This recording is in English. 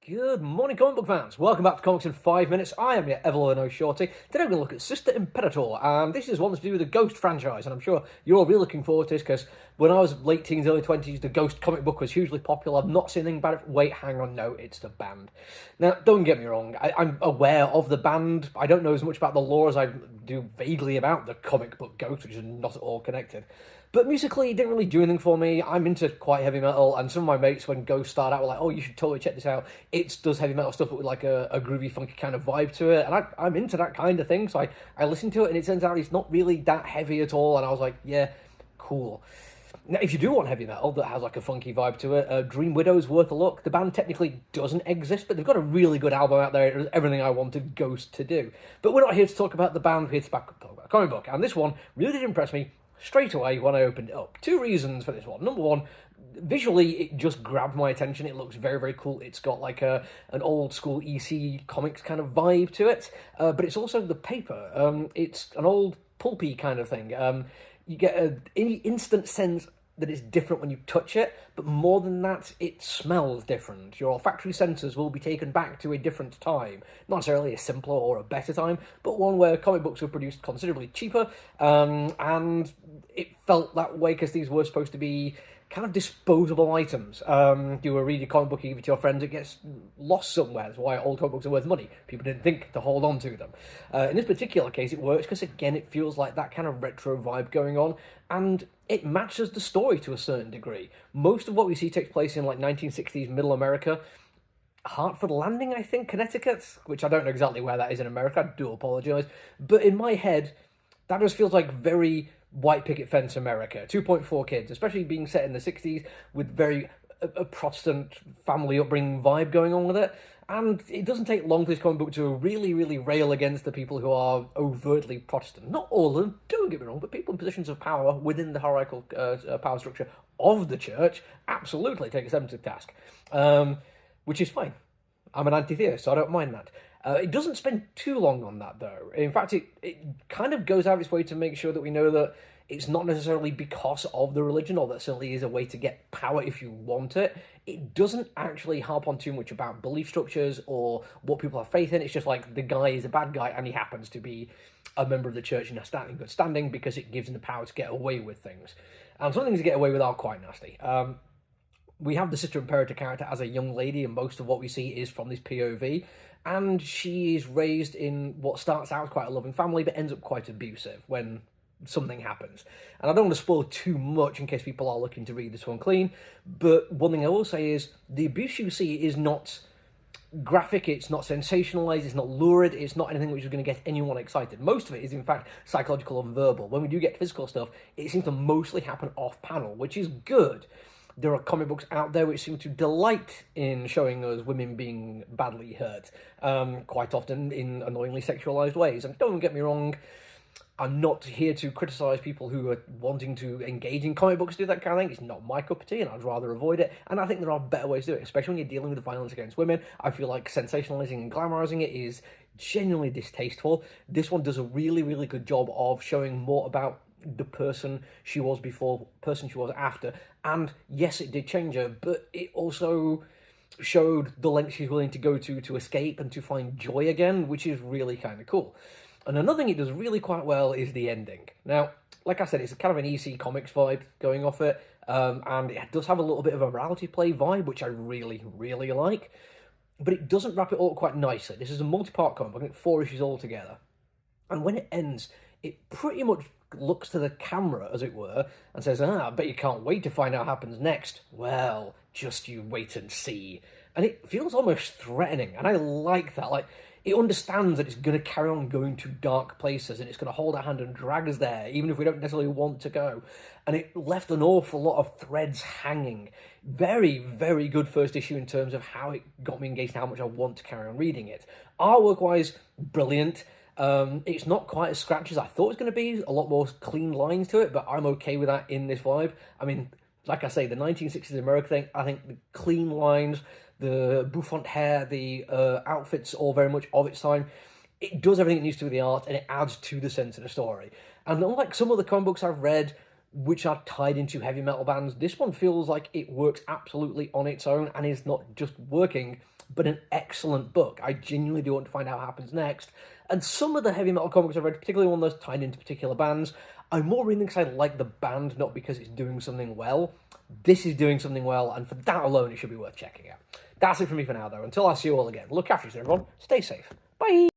Good morning, comic book fans. Welcome back to Comics in 5 Minutes. I am your ever-loving Shorty. Today we're going to look at Sister Imperator, and this is one that's to do with the Ghost franchise, and I'm sure you're all really looking forward to this, because when I was late teens, early 20s, the Ghost comic book was hugely popular. I've not seen anything about it. Wait, hang on, no, it's the band. Now, don't get me wrong, I'm aware of the band. I don't know as much about the lore as I do vaguely about the comic book Ghost, which is not at all connected. But musically, it didn't really do anything for me. I'm into quite heavy metal, and some of my mates, when Ghost started out, were like, oh, you should totally check this out. It does heavy metal stuff, but with like a groovy, funky kind of vibe to it. And I'm into that kind of thing, so I listened to it, and it turns out it's not really that heavy at all. And I was like, yeah, cool. Now, if you do want heavy metal that has like a funky vibe to it, Dream Widow's worth a look. The band technically doesn't exist, but they've got a really good album out there. It was everything I wanted Ghost to do. But we're not here to talk about the band, we're here to talk about a comic book. And this one really did impress me straight away when I opened it up. Two reasons for this one. Number one, visually it just grabbed my attention. It looks very, very cool. It's got like an old school EC comics kind of vibe to it, but it's also the paper. It's an old pulpy kind of thing. You get an instant sense that it's different when you touch it, but more than that, it smells different. Your olfactory senses will be taken back to a different time. Not necessarily a simpler or a better time, but one where comic books were produced considerably cheaper, and it felt that way because these were supposed to be kind of disposable items. You were reading a comic book, you give it to your friends, it gets lost somewhere. That's why old comic books are worth money. People didn't think to hold on to them. In this particular case, it works because, again, it feels like that kind of retro vibe going on, and it matches the story to a certain degree. Most of what we see takes place in like 1960s middle America. Hartford Landing, I think, Connecticut, which I don't know exactly where that is in America, I do apologise. But in my head, that just feels like very white picket fence America. 2.4 kids, especially being set in the 60s with very a Protestant family upbringing vibe going on with it. And it doesn't take long for this comic book to really, really rail against the people who are overtly Protestant. Not all of them, don't get me wrong, but people in positions of power within the hierarchical power structure of the church absolutely take them to task, which is fine. I'm an anti-theist, so I don't mind that. It doesn't spend too long on that, though. In fact, it kind of goes out of its way to make sure that we know that it's not necessarily because of the religion, or that certainly is a way to get power if you want it. It doesn't actually harp on too much about belief structures or what people have faith in. It's just like the guy is a bad guy and he happens to be a member of the church in a good standing because it gives him the power to get away with things. And some things to get away with are quite nasty. We have the Sister Imperator character as a young lady, and most of what we see is from this POV. And she is raised in what starts out as quite a loving family, but ends up quite abusive when something happens. And I don't want to spoil too much in case people are looking to read this one clean, but one thing I will say is the abuse you see is not graphic, it's not sensationalized, it's not lurid, it's not anything which is going to get anyone excited. Most of it is, in fact, psychological and verbal. When we do get physical stuff, it seems to mostly happen off-panel, which is good. There are comic books out there which seem to delight in showing us women being badly hurt, quite often in annoyingly sexualized ways. And don't get me wrong, I'm not here to criticise people who are wanting to engage in comic books to do that kind of thing. It's not my cup of tea, and I'd rather avoid it. And I think there are better ways to do it, especially when you're dealing with violence against women. I feel like sensationalising and glamorising it is genuinely distasteful. This one does a really, really good job of showing more about the person she was before, person she was after. And yes, it did change her, but it also showed the length she's willing to go to escape and to find joy again, which is really kind of cool. And another thing it does really quite well is the ending. Now, like I said, it's kind of an EC Comics vibe going off it, and it does have a little bit of a morality play vibe, which I really, really like, but it doesn't wrap it all quite nicely. This is a multi-part comic, I think 4 issues altogether. And when it ends, it pretty much looks to the camera, as it were, and says, I bet you can't wait to find out what happens next. Well, just you wait and see. And it feels almost threatening, and I like that. Like, it understands that it's going to carry on going to dark places, and it's going to hold our hand and drag us there, even if we don't necessarily want to go. And it left an awful lot of threads hanging. Very, very good first issue in terms of how it got me engaged and how much I want to carry on reading it. Artwork-wise, brilliant. It's not quite as scratchy as I thought it was going to be. A lot more clean lines to it, but I'm okay with that in this vibe. I mean, like I say, the 1960s American thing, I think the clean lines, the bouffant hair, the outfits, all very much of its time. It does everything it needs to with the art, and it adds to the sense of the story. And unlike some of the comic books I've read, which are tied into heavy metal bands, this one feels like it works absolutely on its own and is not just working, but an excellent book. I genuinely do want to find out what happens next. And some of the heavy metal comics I've read, particularly one that's tied into particular bands, I'm more reading because I like the band, not because it's doing something well. This is doing something well, and for that alone, it should be worth checking out. That's it from me for now, though. Until I see you all again, look after yourself, everyone. Stay safe. Bye!